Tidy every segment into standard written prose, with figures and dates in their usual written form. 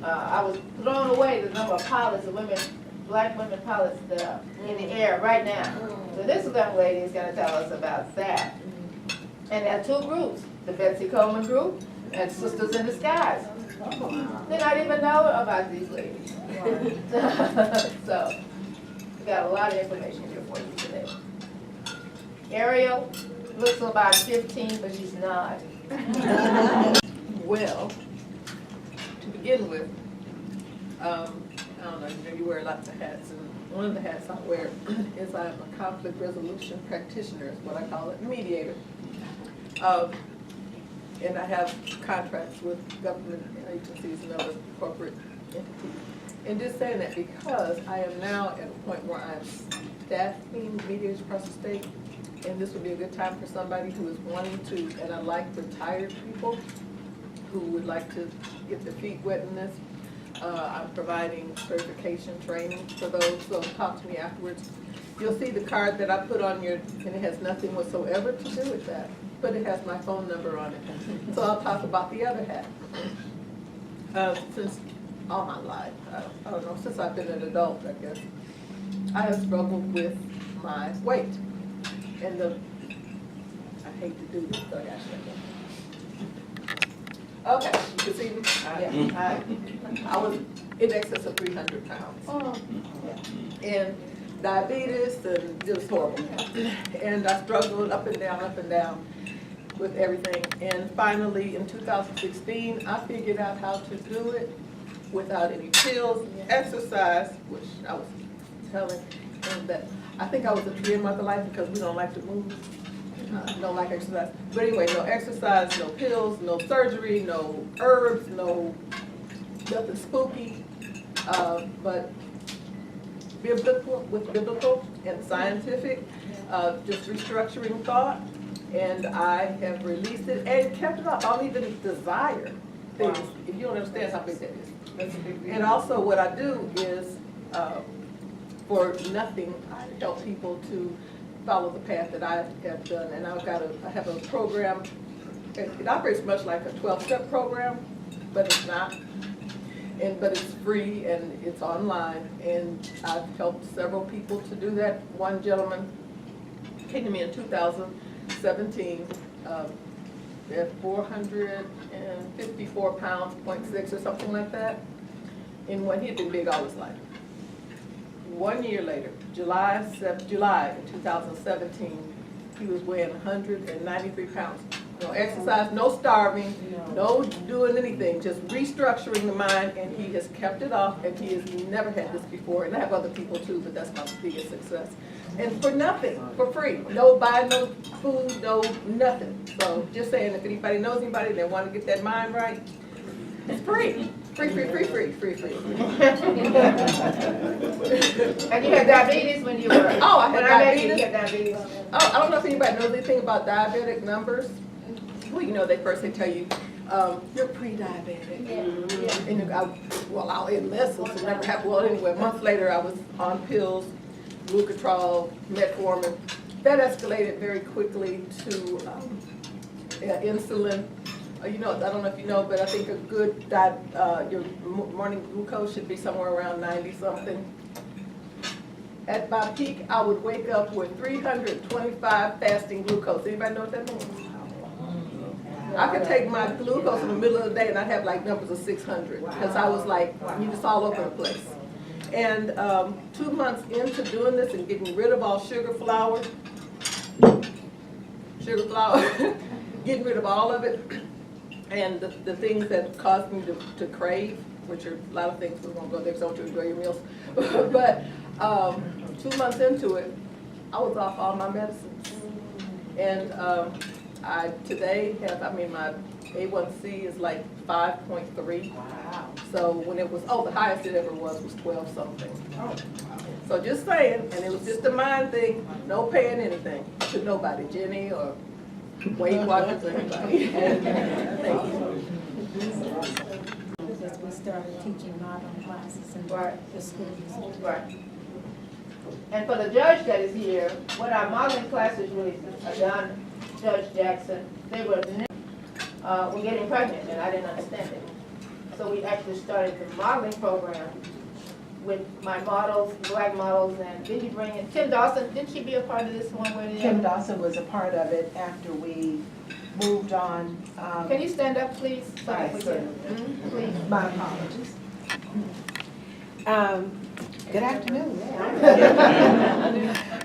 I was blown away the number of pilots, black women pilots that are in the air right now. So this young lady is going to tell us about that. And there are two groups, the Betsy Coleman group and Sisters in the Skies. Did not even know about these ladies. So we got a lot of information here for you today. Ariel looks about 15, but she's not. Well, to begin with, I don't know, you wear lots of hats, and one of the hats I wear is I'm a conflict resolution practitioner, is what I call it, mediator. And I have contracts with government agencies and other corporate entities. And just saying that because I am now at a point where I'm staffing mediators across the state, and this would be a good time for somebody who is wanting to, and I like retired people who would like to get their feet wet in this. I'm providing certification training for those, so talk to me afterwards. You'll see the card that I put on your, and it has nothing whatsoever to do with that, but it has my phone number on it. So I'll talk about the other hat. Since all my life, I don't know, since I've been an adult, I guess, I have struggled with my weight. And I hate to do this, but I gotta okay, you can see me? I was in excess of 300 pounds. Oh. Yeah. And diabetes, and it was horrible. And I struggled up and down with everything. And finally, in 2016, I figured out how to do it without any pills, exercise, which I was telling him that I think I was a tree in my life because we don't like to move. Don't like exercise. But anyway, no exercise, no pills, no surgery, no herbs, nothing spooky. But biblical and scientific, just restructuring thought. And I have released it and kept it up. I don't even desire things, if you don't understand how big that is. That's a big deal. And also what I do is, for nothing, I help people to follow the path that I have done. And I have a program, it operates much like a 12-step program, but it's not. But it's free and it's online. And I've helped several people to do that. One gentleman came to me in 2017, at 454 pounds, 0.6 or something like that. And when he had been big all his life. 1 year later, July 2017, he was weighing 193 pounds. No exercise, no starving, no doing anything, just restructuring the mind, and he has kept it off, and he has never had this before. And I have other people too, but that's my biggest success. And for nothing, for free. No buy, no food, no nothing. So just saying, if anybody knows anybody that want to get that mind right, it's free. Free. And you had diabetes when you were... Oh, I had diabetes. You had diabetes. Oh, I don't know if anybody knows anything about diabetic numbers. Well, you know, they tell you, you're pre-diabetic. Yeah. And I'll enlist, so never happened. Well, anyway, a month later, I was on pills, glucotrol, metformin. That escalated very quickly to insulin. You know, I don't know if you know, but I think a good diet, your morning glucose should be somewhere around 90-something. At my peak, I would wake up with 325 fasting glucose. Anybody know what that means? I could take my glucose in the middle of the day and I'd have like numbers of 600 because I was like, you just all over the place. And 2 months into doing this and getting rid of all sugar flour, getting rid of all of it, and the things that caused me to crave, which are a lot of things, we won't go there because I want you to enjoy your meals. But 2 months into it, I was off all my medicines. And I today have, my A1C is like 5.3. Wow. So when it was, the highest it ever was 12 something. Oh. So just saying, and it was just a mind thing, no paying anything to nobody, Jenny or Weight Watchers or anybody. Thank you. We started teaching modern classes in the schools. Right. And for the judge that is here, what our modeling classes really are done, Judge Jackson, they were getting pregnant, and I didn't understand it. So we actually started the modeling program with my models, black models, and did you bring in Kim Dawson? Didn't she be a part of this one way or the Kim other? Dawson was a part of it after we moved on. Can you stand up, please? So that we Sorry, can- Please. My apologies. Good afternoon.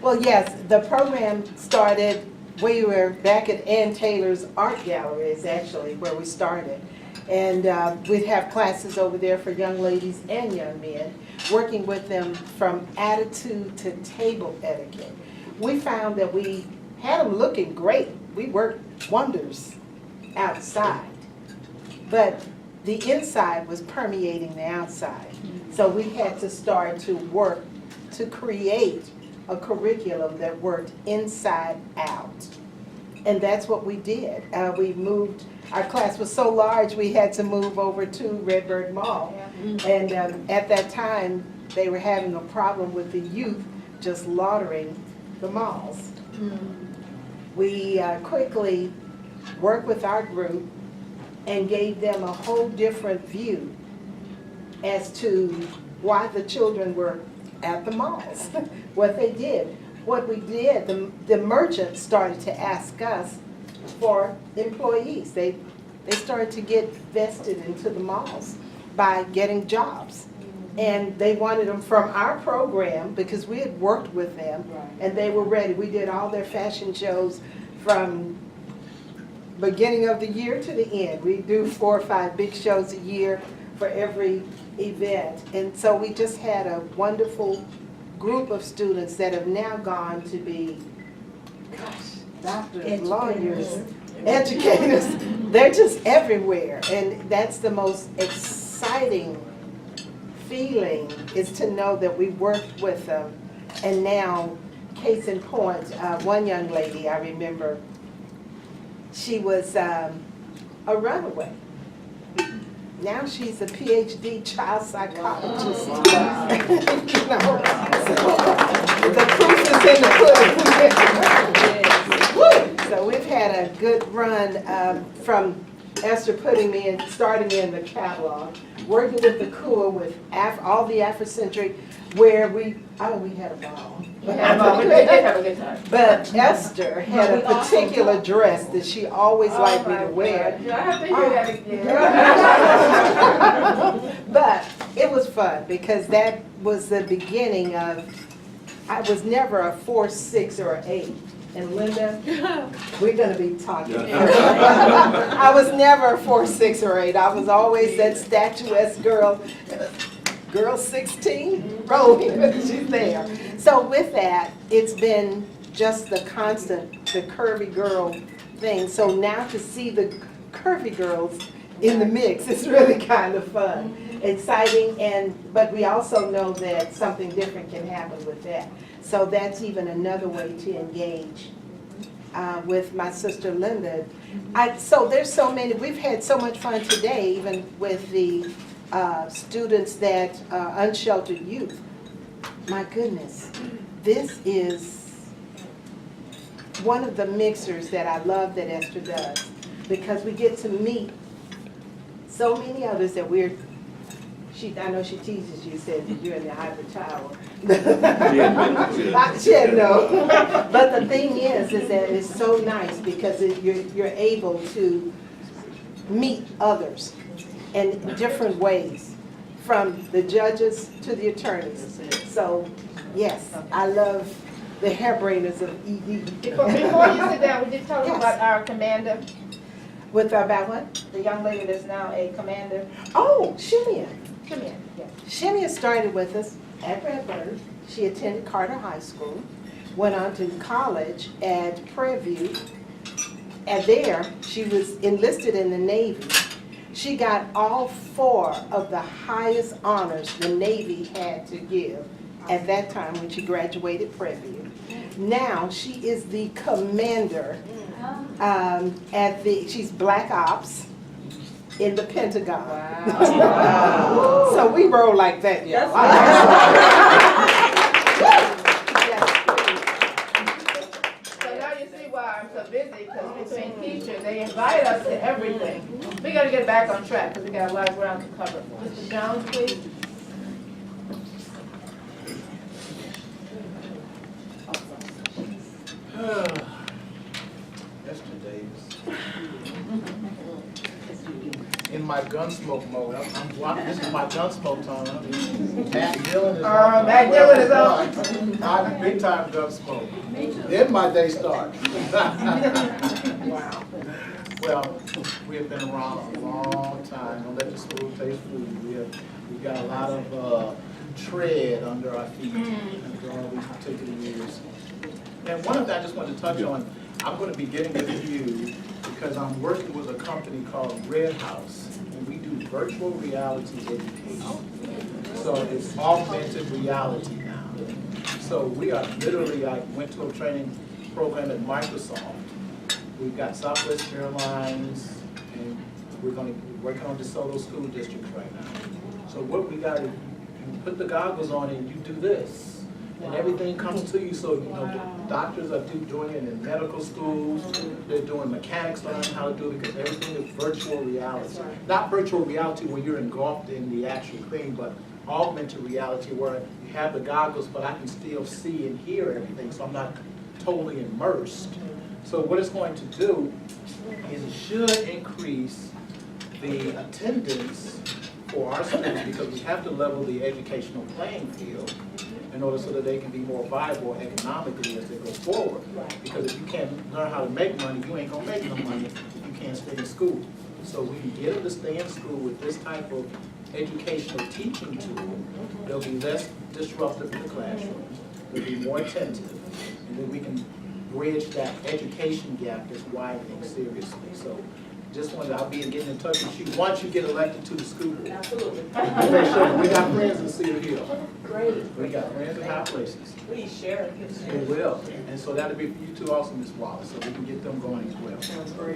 Well, yes, the program started, we were back at Ann Taylor's Art Gallery is actually where we started. And we'd have classes over there for young ladies and young men, working with them from attitude to table etiquette. We found that we had them looking great. We worked wonders outside. But the inside was permeating the outside. So we had to start to work to create a curriculum that worked inside out. And that's what we did. We moved, our class was so large, we had to move over to Redbird Mall. And at that time, they were having a problem with the youth just laundering the malls. We quickly worked with our group and gave them a whole different view as to why the children were at the malls, what they did. What we did, the merchants started to ask us for employees. They started to get vested into the malls by getting jobs. And they wanted them from our program because we had worked with them and they were ready. We did all their fashion shows from beginning of the year to the end. We do 4 or 5 big shows a year for every event. And so we just had a wonderful group of students that have now gone to be, gosh, doctors, lawyers, educators. They're just everywhere. And that's the most exciting feeling, is to know that we worked with them. And now, case in point, one young lady I remember, she was a runaway. Now she's a PhD child psychologist. You know, so the proof is in the pudding. So we've had a good run from Esther putting me in, starting me in the catalog, working with the COOL with all the Afrocentric, where we had a ball. We did have a good time. But Esther had a particular dress that she always liked me to wear. Do I have to hear that again? But it was fun because that was the beginning of, I was never a 4, 6, or 8. And Linda, we're gonna be talking. I was never a 4, 6, or 8. I was always that statuesque girl. Girl 16, rolling, she's there. So with that, it's been just the constant, the curvy girl thing. So now to see the curvy girls in the mix is really kind of fun, exciting, but we also know that something different can happen with that. So that's even another way to engage with my sister Linda. So there's so many, we've had so much fun today, even with the students that unsheltered youth. My goodness, this is one of the mixers that I love that Esther does, because we get to meet so many others that I know she teases you, said that you're in the Eiffel Tower. She had no. But the thing is that it's so nice because you're able to meet others in different ways, from the judges to the attorneys. So, yes, I love the hairbrainers of ED. Before you sit down, would you tell us Yes. about our commander, About what? the young lady that's now a commander? Oh, Shimia. Come here. Yes. Shimia started with us at Redbird. She attended Carter High School, went on to college at Prairie View, and there she was enlisted in the Navy. She got all 4 of the highest honors the Navy had to give at that time when she graduated Prairie View. Now she is the commander she's Black Ops in the Pentagon. Wow. So we roll like that, y'all. So now you see why why I'm so busy, because between teachers, they invite us to everything. We gotta get back on track, because we got a lot of ground to cover. Mr. Jones, please. Ester Davis. In my Gunsmoke mode, this is my Gunsmoke time. Matt Dillon is on. Matt Dillon is on. I'm big time Gunsmoke. Then my day starts. Wow. Well, we have been around a long time. Don't let the school taste food. We've got a lot of tread under our feet after all these particular years. And one of that I just wanted to touch on, I'm going to be getting with you because I'm working with a company called Red House, and we do virtual reality education. So it's augmented reality now. So we are literally, I went to a training program at Microsoft. We've got Southwest Airlines, and we're going to be working on DeSoto School Districts right now. So what we got is you put the goggles on and you do this. And everything comes to you, so you know, doctors are doing it in medical schools, they're doing mechanics learning how to do it because everything is virtual reality. Not virtual reality where you're engulfed in the actual thing, but augmented reality where you have the goggles, but I can still see and hear everything, so I'm not totally immersed. So what it's going to do is it should increase the attendance for our students because we have to level the educational playing field in order so that they can be more viable economically as they go forward. Because if you can't learn how to make money, you ain't gonna make no money if you can't stay in school. So we can get them to stay in school with this type of educational teaching tool. They'll be less disruptive in the classroom, they'll be more attentive, and then we can bridge that education gap that's widening seriously. So just wanted, I'll be getting in touch with you once you get elected to the school board. Absolutely. We got friends in Cedar Hill. Great. We got friends in high places. Please share it. We will. And so that'll be for you too also, Ms. Wallace, so we can get them going as well. Sounds great.